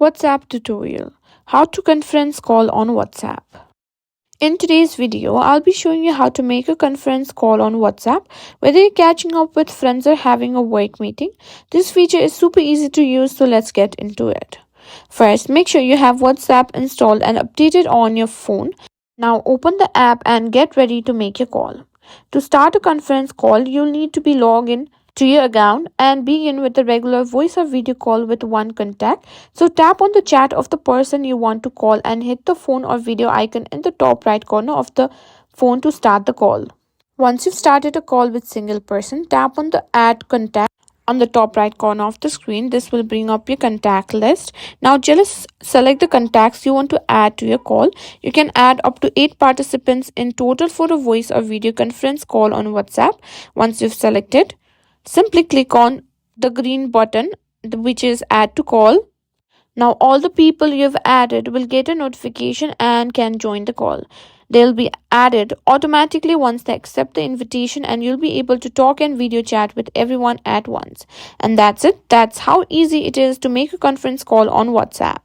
WhatsApp tutorial. How to conference call on WhatsApp. In today's video, I'll be showing you how to make a conference call on WhatsApp, whether you're catching up with friends or having a work meeting. This feature is super easy to use, so let's get into it. First, make sure you have WhatsApp installed and updated on your phone. Now open the app and get ready to make your call. To start a conference call, you'll need to be logged in to your account and begin with a regular voice or video call with one contact. So tap on the chat of the person you want to call and hit the phone or video icon in the top right corner of the phone to start the call. Once you've started a call with single person, tap on the add contact on the top right corner of the screen. This will bring up your contact list. Now just select the contacts you want to add to your call. You can add up to 8 participants in total for a voice or video conference call on WhatsApp. Once you've selected, simply click on the green button which is add to call. Now all the people you've added will get a notification and can join the call. They'll be added automatically once they accept the invitation, and you'll be able to talk and video chat with everyone at once. And that's it. That's how easy it is to make a conference call on WhatsApp.